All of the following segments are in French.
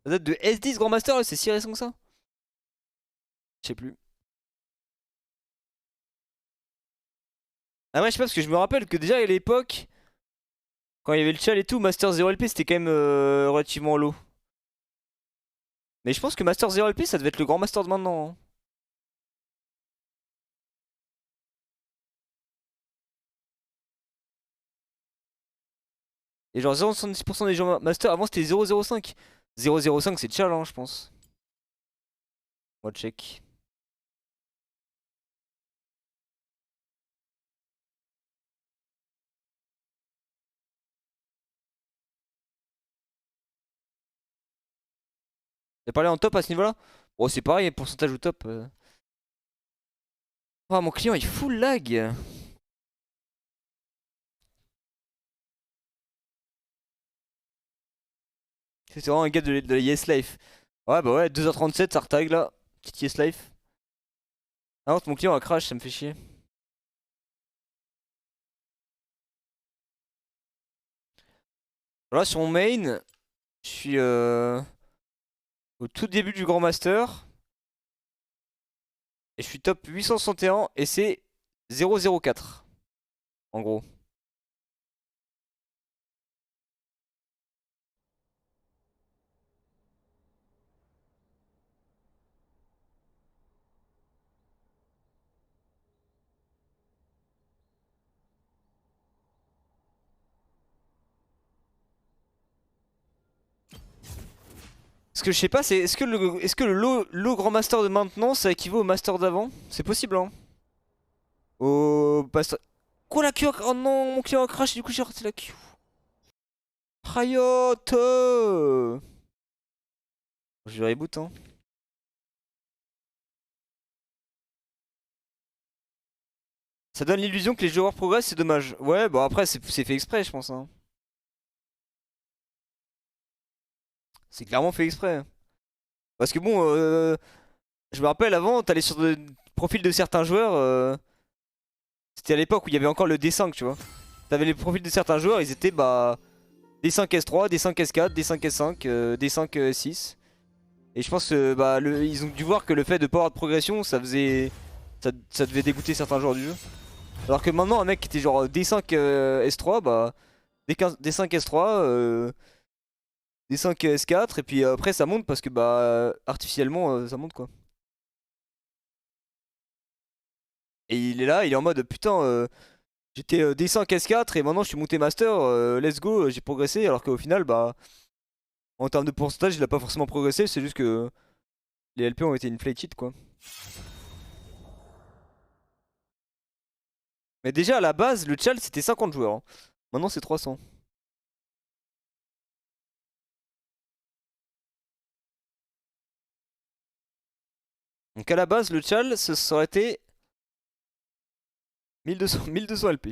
Ça date de S10 Grand Master, c'est si récent que ça? Je sais plus. Ah ouais, je sais pas, parce que je me rappelle que déjà à l'époque, quand il y avait le chal et tout, Master 0 LP c'était quand même relativement low. Mais je pense que Master 0 LP ça devait être le Grand Master de maintenant, hein. Et genre 0,70% des gens Master, avant c'était 0,05. 0,05 c'est chal, hein, je pense. On va check. T'as parlé en top à ce niveau-là? Bon, c'est pareil, pourcentage au top. Oh, mon client il full lag. C'est vraiment un gars de la Yes Life. Ouais, bah ouais, 2h37, ça retag là. Petite Yes Life. Ah non, mon client a crash, ça me fait chier. Là, sur mon main, je suis au tout début du Grand Master. Et je suis top 861 et c'est 004. En gros. Ce que je sais pas, c'est est-ce que le low Grand Master de maintenant ça équivaut au Master d'avant? C'est possible, hein? Au Master. Quoi la queue? Oh non, mon client a crash et du coup j'ai raté la queue. Riot! Je vais reboot, hein. Ça donne l'illusion que les joueurs progressent, c'est dommage. Ouais, bah après c'est fait exprès, je pense, hein. C'est clairement fait exprès. Parce que bon, je me rappelle avant, t'allais sur le profil de certains joueurs, c'était à l'époque où il y avait encore le D5, tu vois. T'avais les profils de certains joueurs, ils étaient bah D5 S3, D5 S4, D5 S5, D5 S6. Et je pense que bah ils ont dû voir que le fait de pas avoir de progression, ça faisait, ça devait dégoûter certains joueurs du jeu. Alors que maintenant, un mec qui était genre D5 S3, bah D5 S3, D5 S4, et puis après ça monte parce que bah artificiellement ça monte quoi. Et il est là, il est en mode putain, j'étais D5 S4 et maintenant je suis monté Master, let's go, j'ai progressé. Alors qu'au final, bah en termes de pourcentage, il a pas forcément progressé, c'est juste que les LP ont été inflated quoi. Mais déjà à la base, le Chal c'était 50 joueurs, hein. Maintenant c'est 300. Donc à la base, le Chal, ça aurait été 1200 LP.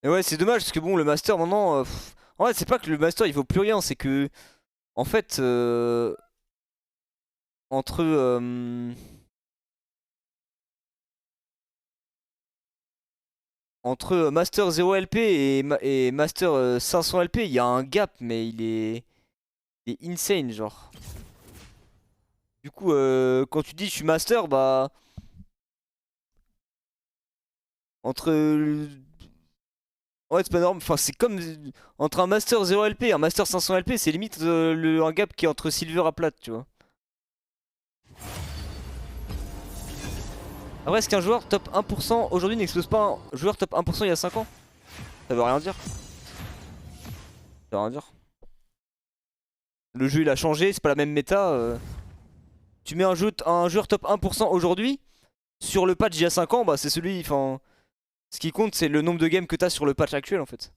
Et ouais, c'est dommage parce que bon, le Master maintenant. En fait, c'est pas que le Master il vaut plus rien, c'est que. En fait, entre. Entre Master 0 LP et Master 500 LP, il y a un gap, mais il est insane, genre. Du coup, quand tu dis je suis Master, bah. Entre. Ouais, c'est pas normal. Enfin, c'est comme. Entre un Master 0 LP et un Master 500 LP, c'est limite un gap qui est entre Silver à Plate, tu vois. Après, est-ce qu'un joueur top 1% aujourd'hui n'explose pas un joueur top 1% il y a 5 ans? Ça veut rien dire. Ça veut rien dire. Le jeu il a changé, c'est pas la même méta. Tu mets un joueur top 1% aujourd'hui, sur le patch il y a 5 ans, bah c'est celui. Enfin, ce qui compte, c'est le nombre de games que t'as sur le patch actuel en fait.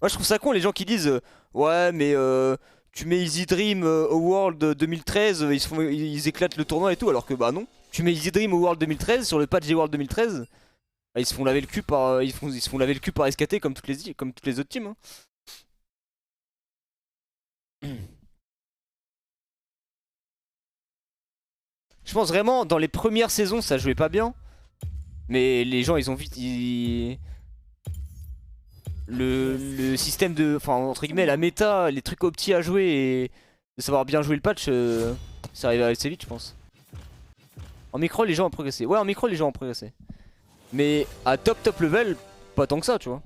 Moi je trouve ça con les gens qui disent ouais mais tu mets Easy Dream au World 2013, ils éclatent le tournoi et tout alors que bah non. Tu mets Easy Dream au World 2013 sur le patch des World 2013, bah, ils se font laver le cul par ils se font laver le cul par SKT comme toutes les autres teams. Hein. Je pense vraiment dans les premières saisons ça jouait pas bien, mais les gens ils ont vite le système de, enfin entre guillemets la méta, les trucs opti à jouer et de savoir bien jouer le patch, ça arrive assez vite je pense. En micro les gens ont progressé, ouais en micro les gens ont progressé. Mais à top level, pas tant que ça tu vois.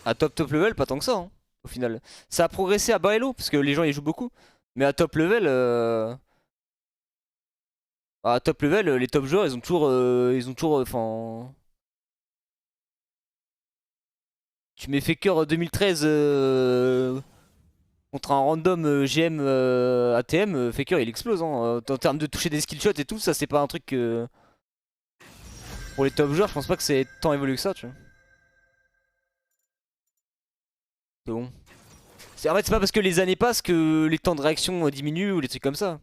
À top level, pas tant que ça hein, au final. Ça a progressé à bas elo parce que les gens y jouent beaucoup. Mais à top level, à top level, les top joueurs ils ont toujours, enfin... Tu mets Faker 2013 contre un random GM ATM, Faker il explose hein. En termes de toucher des skillshots et tout, ça c'est pas un truc que... Pour les top joueurs, je pense pas que c'est tant évolué que ça tu vois. C'est bon. En fait c'est pas parce que les années passent que les temps de réaction diminuent ou les trucs comme ça.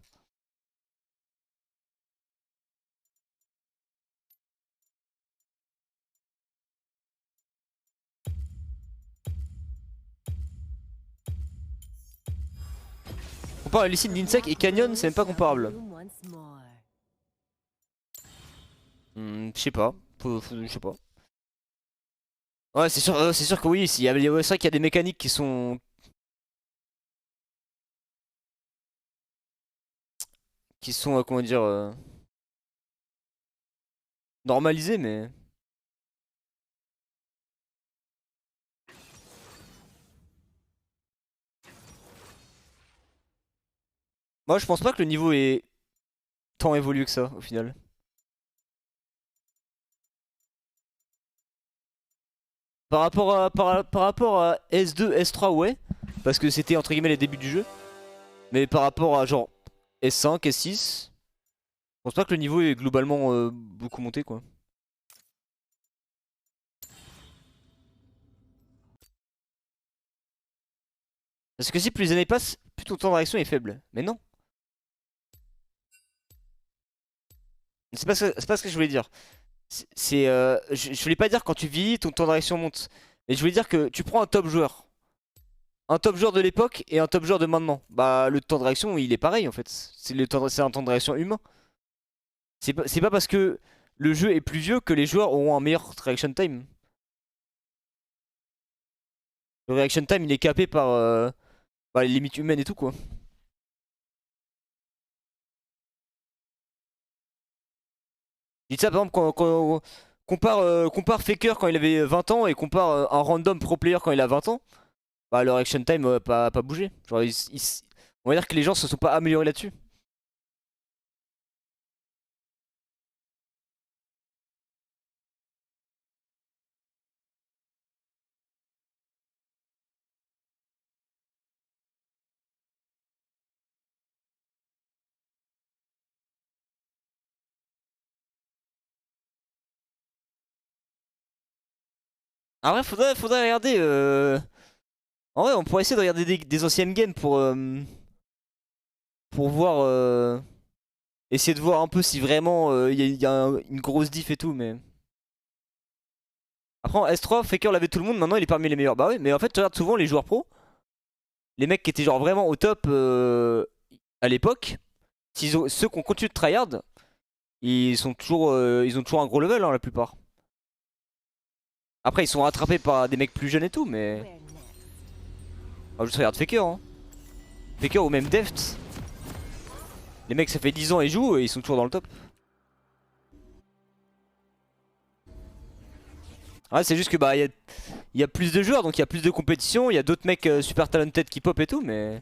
Compare les sites d'Insec et Canyon, c'est même pas comparable. Je sais pas. Je sais pas. Ouais, c'est sûr que oui. C'est vrai qu'il y a des mécaniques qui sont comment dire, normalisées, mais moi je pense pas que le niveau est tant évolué que ça au final. Par rapport à S2, S3, ouais, parce que c'était entre guillemets les débuts du jeu. Mais par rapport à genre S5, S6, je pense pas que le niveau est globalement beaucoup monté quoi. Parce que si plus les années passent, plus ton temps de réaction est faible. Mais non. C'est pas ce que je voulais dire. Je voulais pas dire quand tu vieillis, ton temps de réaction monte. Mais je voulais dire que tu prends un top joueur. Un top joueur de l'époque et un top joueur de maintenant. Bah le temps de réaction il est pareil en fait. C'est un temps de réaction humain. C'est pas parce que le jeu est plus vieux que les joueurs auront un meilleur reaction time. Le reaction time il est capé par les limites humaines et tout quoi. Je dis ça par exemple quand compare Faker quand il avait 20 ans et compare un random pro player quand il a 20 ans. Bah leur action time pas bougé. Genre on va dire que les gens se sont pas améliorés là-dessus. En vrai faudrait regarder en vrai on pourrait essayer de regarder des anciennes games pour voir essayer de voir un peu si vraiment y a une grosse diff et tout mais... Après en S3 Faker l'avait tout le monde, maintenant il est parmi les meilleurs. Bah oui mais en fait tu regardes souvent les joueurs pro, les mecs qui étaient genre vraiment au top à l'époque, ceux qui ont continué de tryhard, ils ont toujours un gros level hein, la plupart. Après ils sont rattrapés par des mecs plus jeunes et tout mais... Ah, juste regarde Faker hein. Faker ou même Deft. Les mecs ça fait 10 ans ils jouent et ils sont toujours dans le top. Ouais c'est juste que bah il y a plus de joueurs donc il y a plus de compétition, il y a d'autres mecs super talented qui pop et tout mais...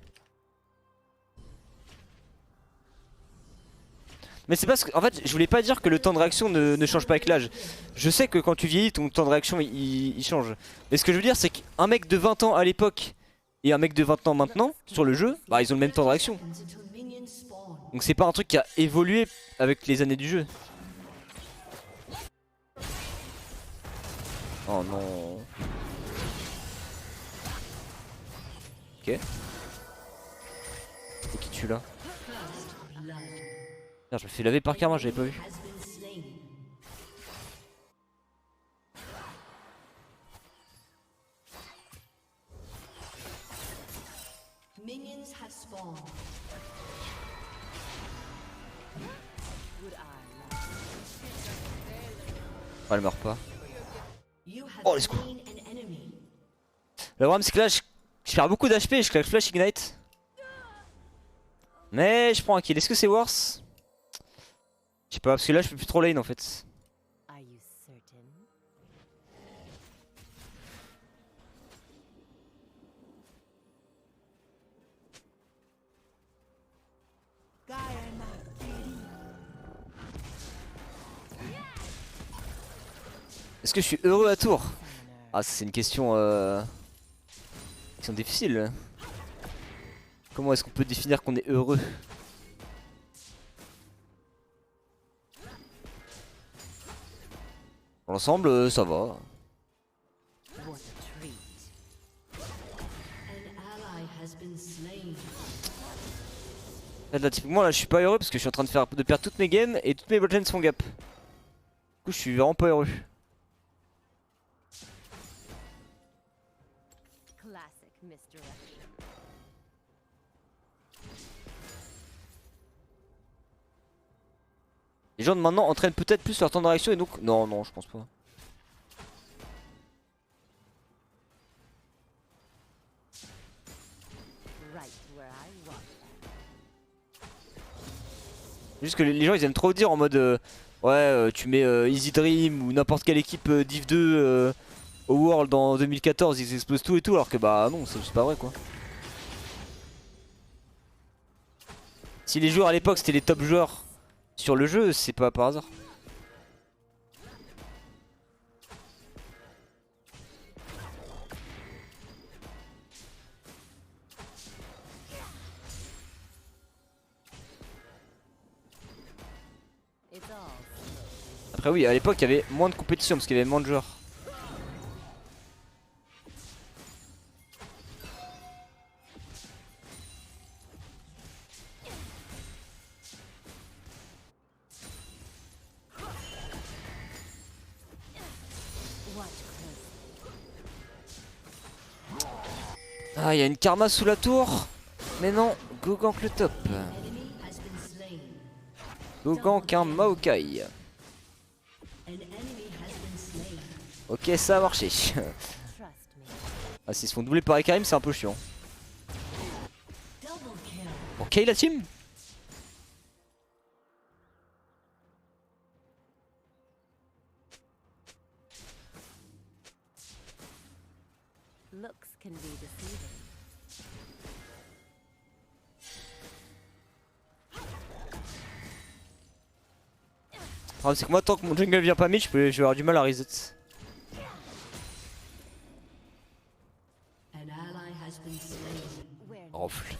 Mais c'est parce que, en fait, je voulais pas dire que le temps de réaction ne change pas avec l'âge. Je sais que quand tu vieillis, ton temps de réaction il change. Mais ce que je veux dire, c'est qu'un mec de 20 ans à l'époque et un mec de 20 ans maintenant, sur le jeu, bah ils ont le même temps de réaction. Donc c'est pas un truc qui a évolué avec les années du jeu. Oh non. Ok. C'est qui tue là? Merde, je me fais laver par karma, j'avais pas vu. Oh, elle meurt pas. Oh, let's go. Le problème c'est que là je perds beaucoup d'HP et je claque flash ignite. Mais je prends un kill. Est-ce que c'est worse? Je sais pas, parce que là je peux plus trop lane en fait. Est-ce que je suis heureux à tour? Ah, c'est une question difficile. Comment est-ce qu'on peut définir qu'on est heureux? Dans l'ensemble, ça va. Là, typiquement, là, je suis pas heureux parce que je suis en train de perdre toutes mes games et toutes mes botlanes sont gap. Du coup, je suis vraiment pas heureux. Les gens de maintenant entraînent peut-être plus leur temps de réaction et donc... Non, non, je pense pas. Juste que les gens ils aiment trop dire en mode ouais tu mets Easy Dream ou n'importe quelle équipe Div 2 au World en 2014 ils explosent tout et tout alors que bah non c'est juste pas vrai quoi. Si les joueurs à l'époque c'était les top joueurs sur le jeu c'est pas par hasard. Après oui à l'époque il y avait moins de compétition parce qu'il y avait moins de joueurs. Ah il y a une karma sous la tour. Mais non, go gank le top. Go gank un Maokai. Ok ça a marché. Ah s'ils se font doubler par Ekarim c'est un peu chiant. Ok la team. Ah, c'est que moi tant que mon jungle vient pas mid je vais avoir du mal à reset. Rofle.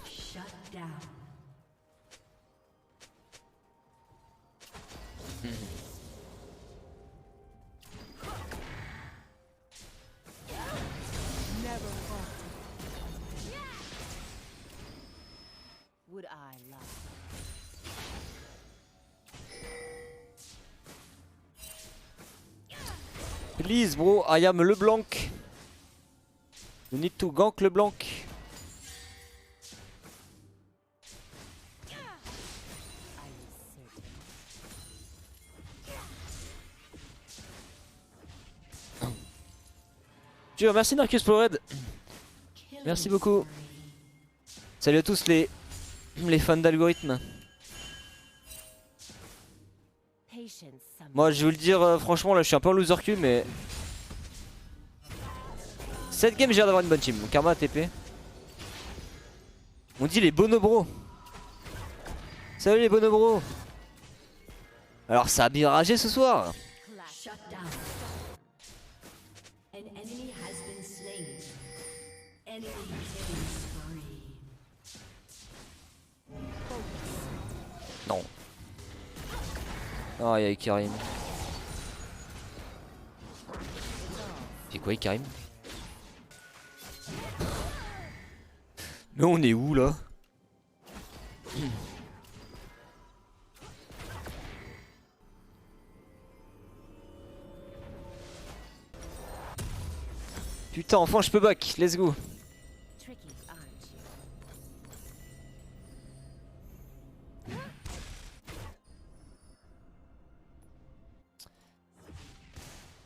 Please bro, I am LeBlanc. You need to gank LeBlanc. Merci Narcus pour le raid. Merci beaucoup. Salut à tous les fans d'algorithme. Moi je vais vous le dire franchement là je suis un peu en loser queue mais cette game j'ai l'air d'avoir une bonne team. Mon karma TP. On dit les bonobros. Salut les bonobros. Alors ça a bien ragé ce soir. Non. Oh il y a Karim. C'est quoi Karim? Mais on est où là? Putain, enfin je peux back, let's go.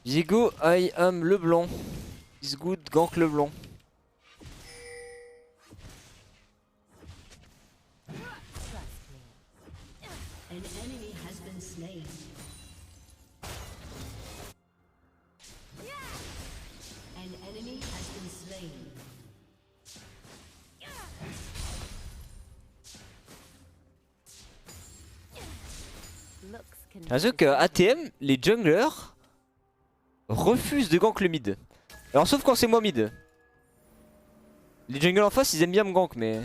Diego, I am Leblanc. Is good, gank Leblanc. An enemy has been slain. An enemy has been slain. Raison que ATM, les junglers refusent de gank le mid. Alors sauf quand c'est moi mid. Les junglers en face ils aiment bien me gank mais...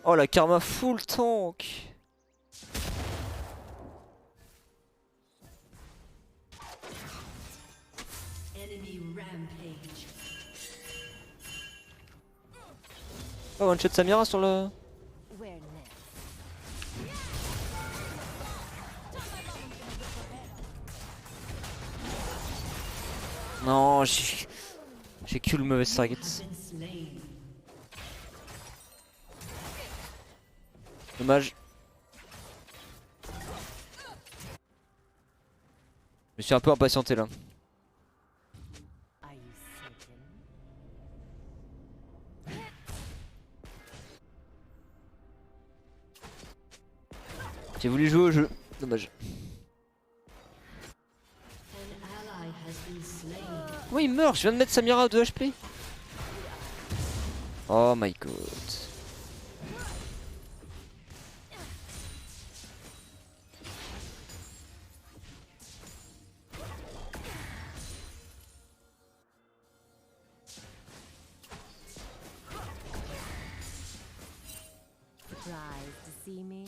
Oh la karma full tank. Enemy rampage. Oh one shot Samira sur le... Non, j'ai que le mauvais target. Dommage. Je me suis un peu impatienté là. J'ai voulu jouer au jeu. Dommage. Comment il meurt? Je viens de mettre Samira à 2 HP. Oh my god. Surprised to see me?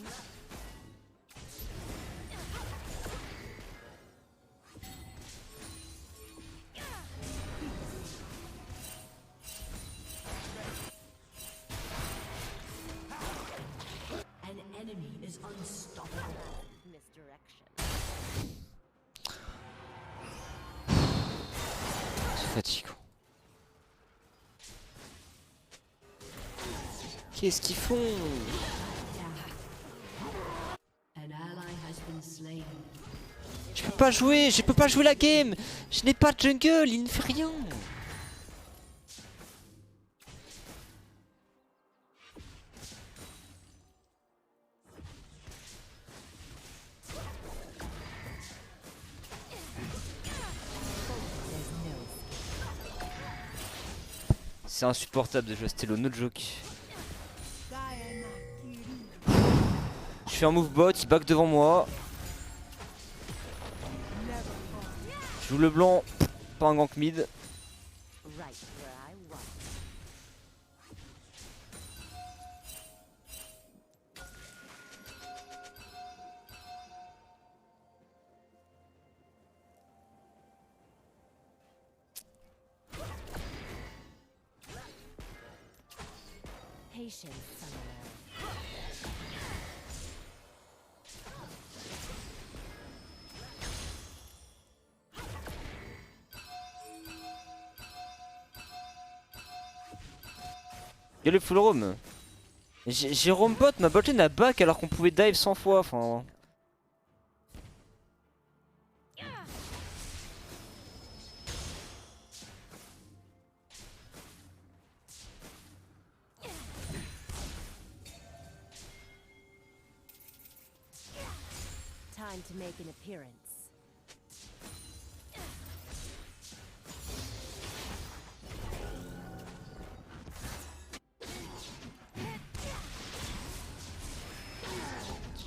An enemy is unstoppable. Misdirection. C'est fatigant. Qu'est-ce qu'ils font? An ally has been slain. Je peux pas jouer, je peux pas jouer la game. Je n'ai pas de jungle, il ne fait rien. C'est insupportable de jouer à Stello, no joke. Je fais un move bot, il back devant moi. Je joue le blanc, pas un gank mid. Patience, summoner. Y'a le full roam. J'ai roam bot, ma botlane a back alors qu'on pouvait dive 100 fois, enfin... Time to make an appearance.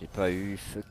J'ai pas eu, fuck.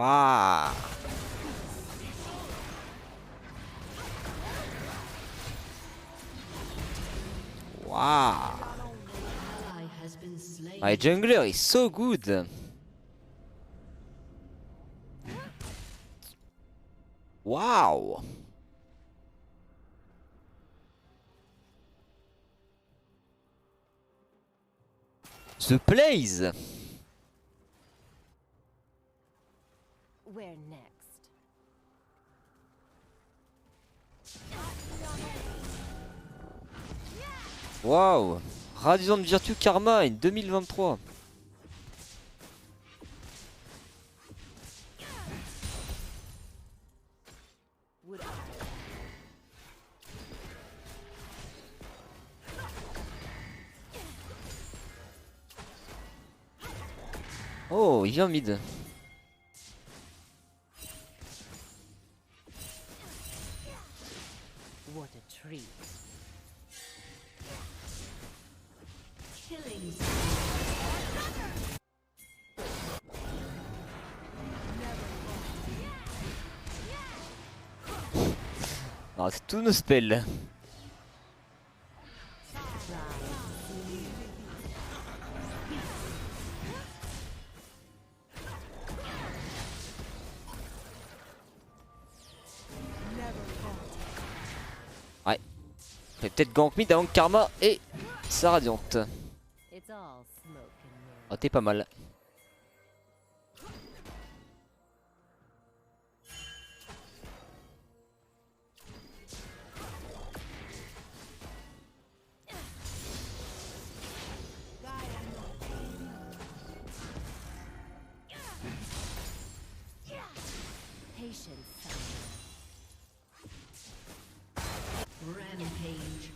Waouh. Wow. Ally has been slain. My jungler is so good. Wow. The plays. Where next? Wow. Radiant Virtue Karma in 2023. Would I? Oh, il vient mid. What a treat. Killing Ah, c'est tous nos spells. Ouais. Je vais peut-être gank mid avant que Karma et sa radiante. It's all smoke and mirrors. Oh, t'es pas mal. Patience. rampage.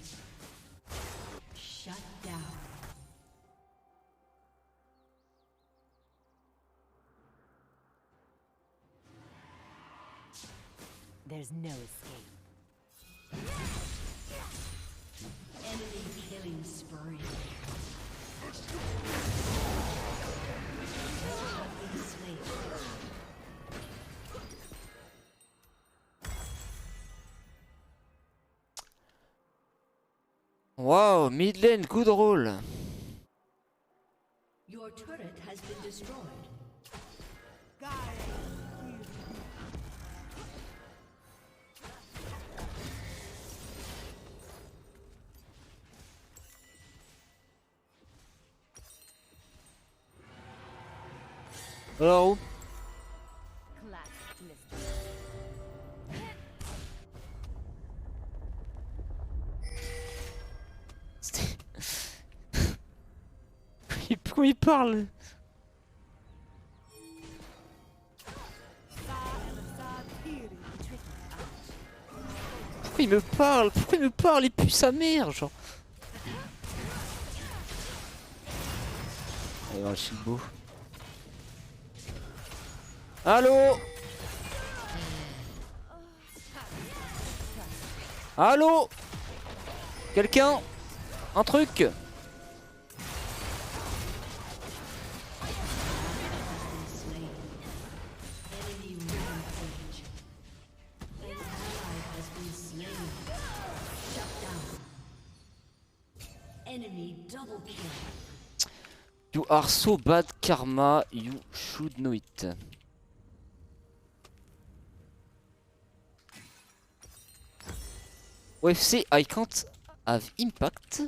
Shut down. There's no escape. Enemy killing spree. Have been slain. Wow, mid lane, good roll. Your turret has been destroyed. Alors où? Classic mystery. Pourquoi il parle? Pourquoi il me parle? Pourquoi il me parle? Il pue sa mère, genre. Allez, voir le Shilbo. Allô? Allô? Quelqu'un? Un truc? Slain. Enemy rampage. An ally has been slain. Shut down. Enemy double kill. You are so bad, Karma. You should know it. OFC, I can't have impact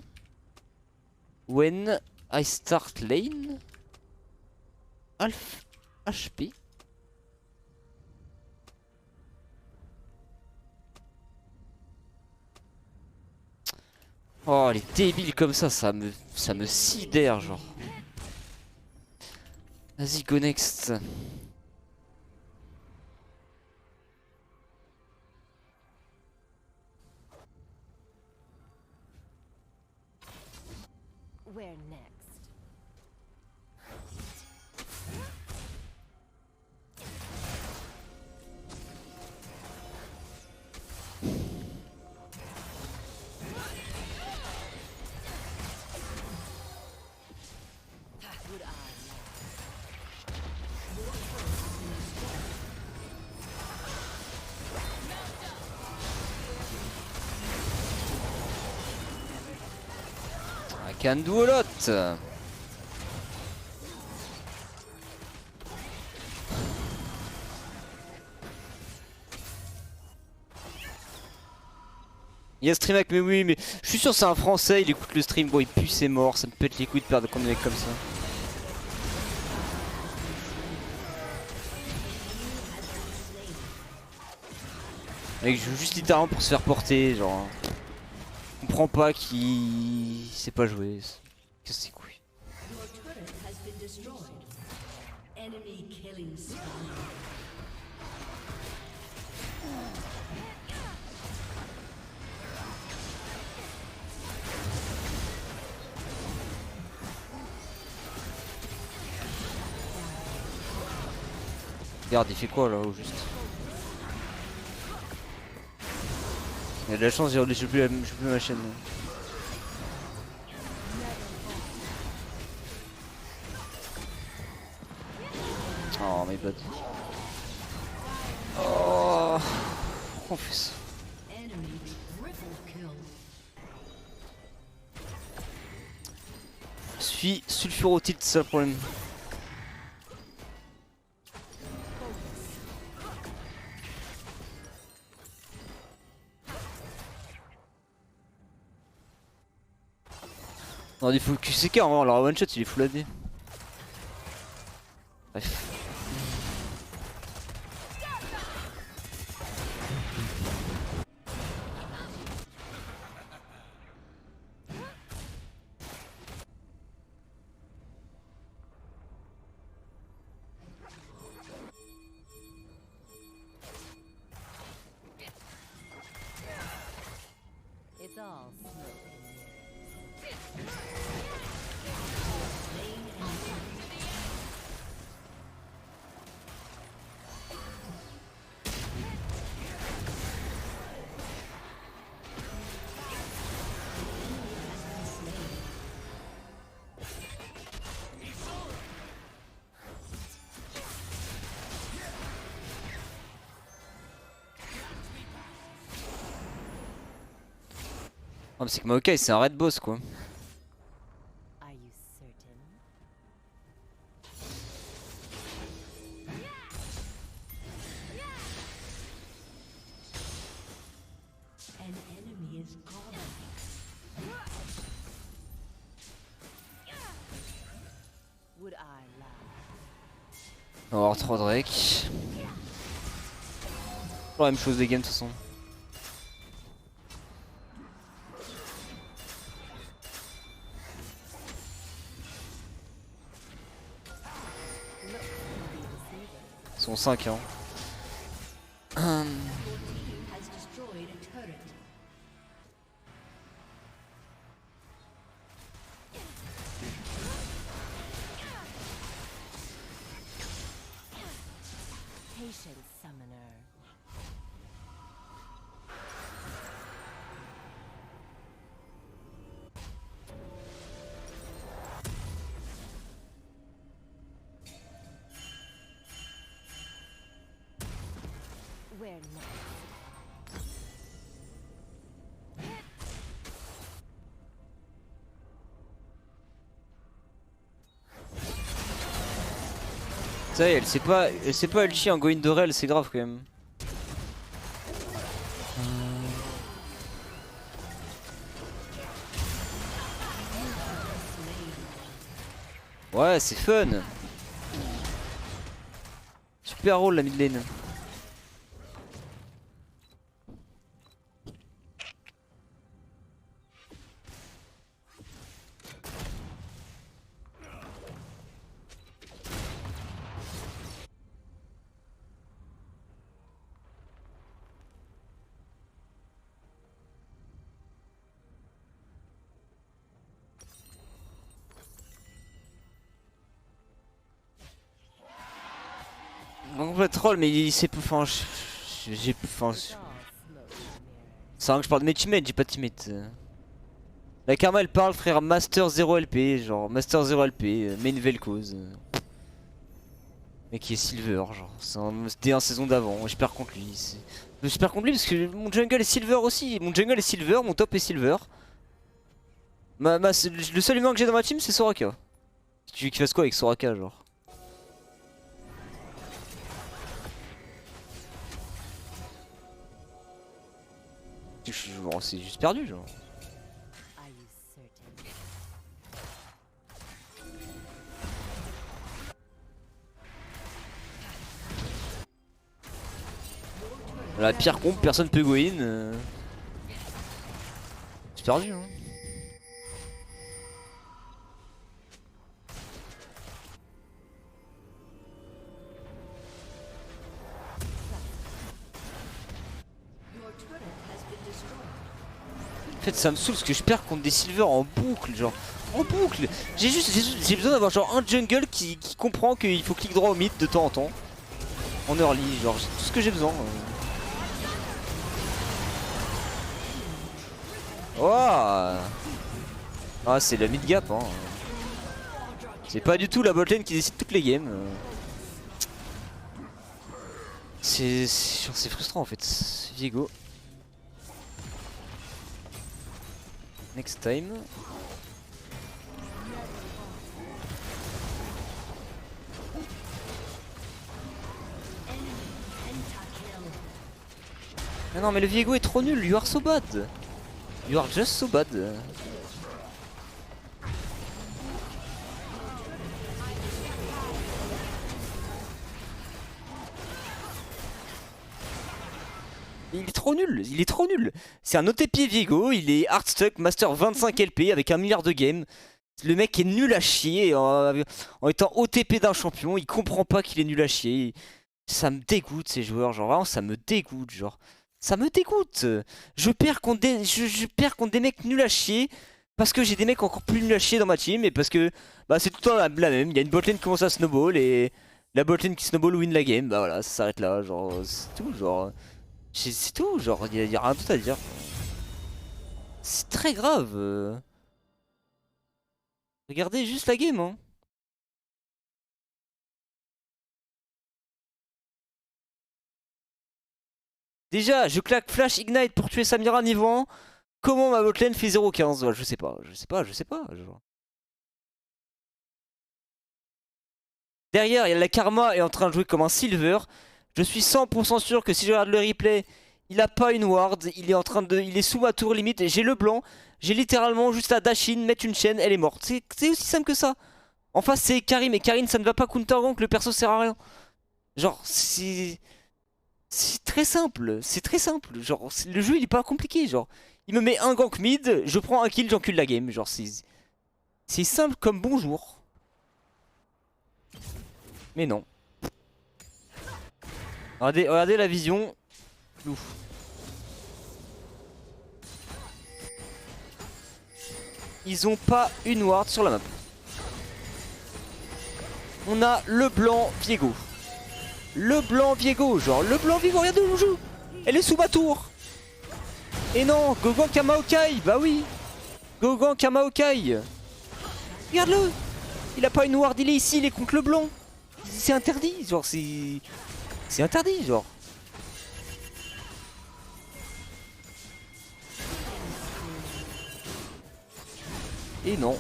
when I start lane. Half HP. Oh, les débiles comme ça me sidère, genre. Vas-y, go next. Where next? Would I? Can do a lot. Il y a stream avec, mais oui, mais je suis sûr c'est un français, il écoute le stream, bon il pue c'est mort, ça me pète les couilles de perdre contre des mecs comme ça. Mec, je joue juste littéralement pour se faire porter, genre. Je comprends pas qu'il sait pas jouer. Qu'est-ce que c'est couilles. Your turret has been destroyed. Enemy killing spree. Regarde, il fait quoi là au juste? Il y a de la chance, j'ai plus ma chaîne. Oh mes potes. Oh, pourquoi on fait ça? Enemy triple kill. Je suis sulfurotite, c'est ça le problème. Non, il faut QCK en vrai, alors one shot il est full AD. Bref. It's all smoke. Oh, mais c'est que Maokai c'est un raid boss quoi. Are you certain? An enemy is gone. Would I lie? On va avoir 3 Drake. La même chose des games de toute façon. Ils sont 5 hein. Your team has destroyed a turret. Patience, summoner. Where next? Ça y est, elle sait pas ulti en going d'Orel, c'est grave quand même. Ouais, c'est fun. Super rôle la mid lane. On peut troll mais il sait pas. Enfin, j'ai. Enfin, It's all smoke and mirrors. c'est vrai que je parle de mes teammates, j'ai pas de teammates. La Karma elle parle frère Master 0 LP, genre Master 0 LP, main Vel'Koz. Mec qui est Silver, genre c'était un saison d'avant, je perds contre lui. Je perds contre lui parce que mon jungle est Silver aussi, mon jungle est Silver, mon top est Silver. Le seul humain que j'ai dans ma team c'est Soraka. Tu veux qu'il fasse quoi avec Soraka genre? C'est juste perdu genre. Are you certain? La pire comp, personne peut go in. C'est perdu hein. Your turret has been destroyed. En fait ça me saoule parce que je perds contre des silver en boucle genre. En boucle. J'ai besoin d'avoir genre un jungle qui comprend qu'il faut clic droit au mid de temps en temps. En early genre c'est tout ce que j'ai besoin. Wouah. Ah c'est la mid gap hein. C'est pas du tout la botlane qui décide toutes les games. C'est frustrant en fait. Viego. Next time. Ah non mais le Viego est trop nul, you are so bad. You are just so bad. Il est trop nul, il est trop nul. C'est un OTP Viego, il est Heartstuck, Master 25 LP avec 1 milliard de games. Le mec est nul à chier en étant OTP d'un champion, il comprend pas qu'il est nul à chier. Ça me dégoûte ces joueurs, genre vraiment ça me dégoûte, genre. Ça me dégoûte. Je perds contre des mecs nuls à chier parce que j'ai des mecs encore plus nuls à chier dans ma team et parce que bah c'est tout le temps la même. Il y a une botlane qui commence à snowball et la botlane qui snowball win la game. Bah voilà, ça s'arrête là, genre c'est tout, genre. C'est tout, genre y a rien d'autre à dire. C'est très grave. Regardez juste la game hein. Déjà, je claque Flash Ignite pour tuer Samira niveau 1. Comment ma botlane fait 0,15 ouais, je sais pas. Genre. Derrière, il y a la Karma est en train de jouer comme un Silver. Je suis 100% sûr que si je regarde le replay, il a pas une ward. Il est sous ma tour limite. J'ai le blanc. J'ai littéralement juste à dash in, mettre une chaîne, elle est morte. C'est aussi simple que ça. En face, c'est Karim. Et Karim, ça ne va pas counter rank, le perso sert à rien. Genre, c'est très simple, c'est très simple. Genre, le jeu il est pas compliqué. Genre, il me met un gank mid, je prends un kill, j'encule la game. Genre, c'est simple comme bonjour. Mais non. Regardez la vision. Ouf. Ils ont pas une ward sur la map. On a le blanc Viego. Le blanc Viego, genre le blanc Viego, regardez où on joue. Elle est sous ma tour. Et non, Gogan Kamaokai, bah oui. Gogan Kamaokai. Regarde-le. Il a pas une ward, il est ici, il est contre le blanc. C'est interdit, genre c'est interdit, genre. Et non.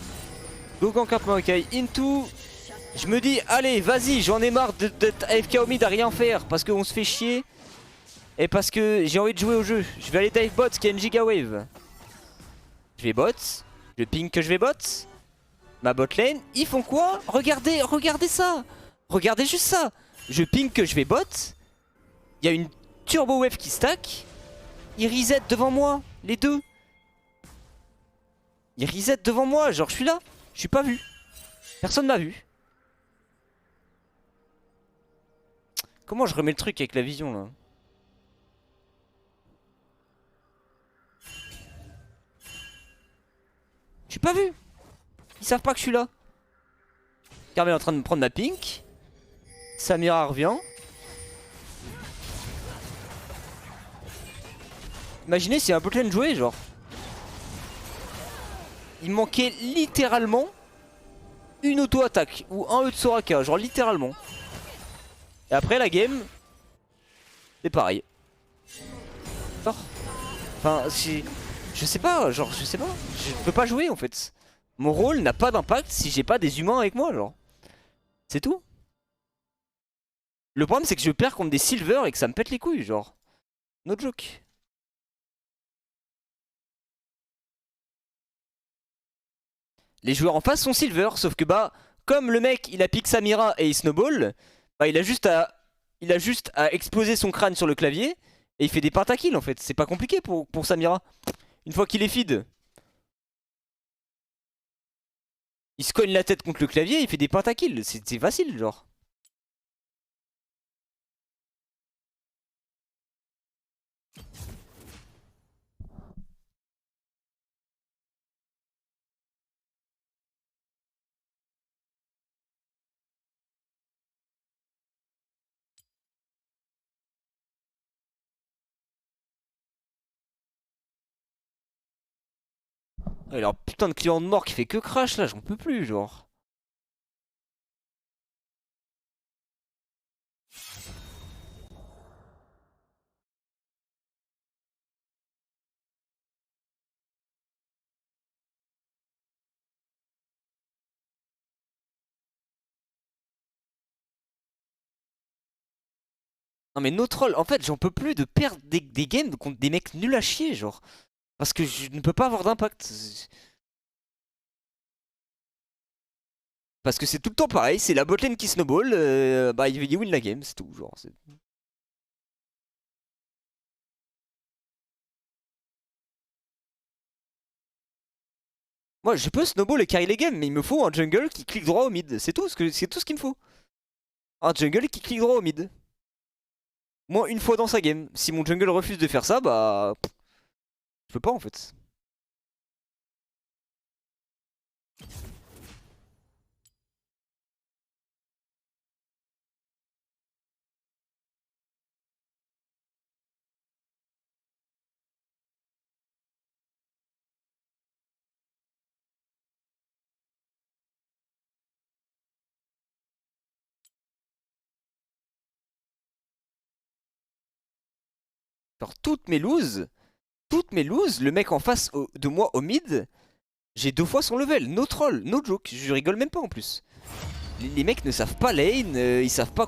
Gogan Kamaokai into. Je me dis, allez, vas-y, j'en ai marre d'être AFK au mid à rien faire parce qu'on se fait chier et parce que j'ai envie de jouer au jeu. Je vais aller dive bot, qui a une giga wave. Je vais bot, je ping que je vais bot. Ma bot lane, ils font quoi? Regardez ça. Regardez juste ça. Je ping que je vais bot. Il y a une turbo wave qui stack. Ils reset devant moi, les deux. Ils reset devant moi, genre je suis là. Je suis pas vu. Personne m'a vu. Comment je remets le truc avec la vision là? Je suis pas vu. Ils savent pas que je suis là. Carmel est en train de me prendre ma pink. Samira revient. Imaginez si un botlane jouait genre. Il manquait littéralement une auto-attaque ou un E de Soraka, genre littéralement. Et après la game, c'est pareil. Enfin, Je sais pas, genre, je sais pas. Je peux pas jouer en fait. Mon rôle n'a pas d'impact si j'ai pas des humains avec moi, genre. C'est tout. Le problème, c'est que je perds contre des silver et que ça me pète les couilles, genre. No joke. Les joueurs en face sont silver, sauf que bah, comme le mec il a pique Samira et il snowball, bah il a juste à exploser son crâne sur le clavier et il fait des pentakills en fait. C'est pas compliqué pour Samira. Une fois qu'il est feed, il se cogne la tête contre le clavier, il fait des pentakills. C'est facile, genre. Ah, il a un putain de client de mort qui fait que crash là, j'en peux plus, genre. Non mais no troll, en fait j'en peux plus de perdre des games contre des mecs nuls à chier, genre. Parce que je ne peux pas avoir d'impact. Parce que c'est tout le temps pareil, c'est la botlane qui snowball, bah il win la game, c'est tout, genre. Moi je peux snowball et carry les games, mais il me faut un jungle qui clique droit au mid, c'est tout c'est tout ce qu'il me faut. Un jungle qui clique droit au mid. Moi une fois dans sa game, si mon jungle refuse de faire ça, bah... Je peux pas en fait. Genre toutes mes loses, le mec en face de moi au mid, j'ai 2 fois son level, no troll, no joke, je rigole même pas en plus. Les mecs ne savent pas lane, ils savent pas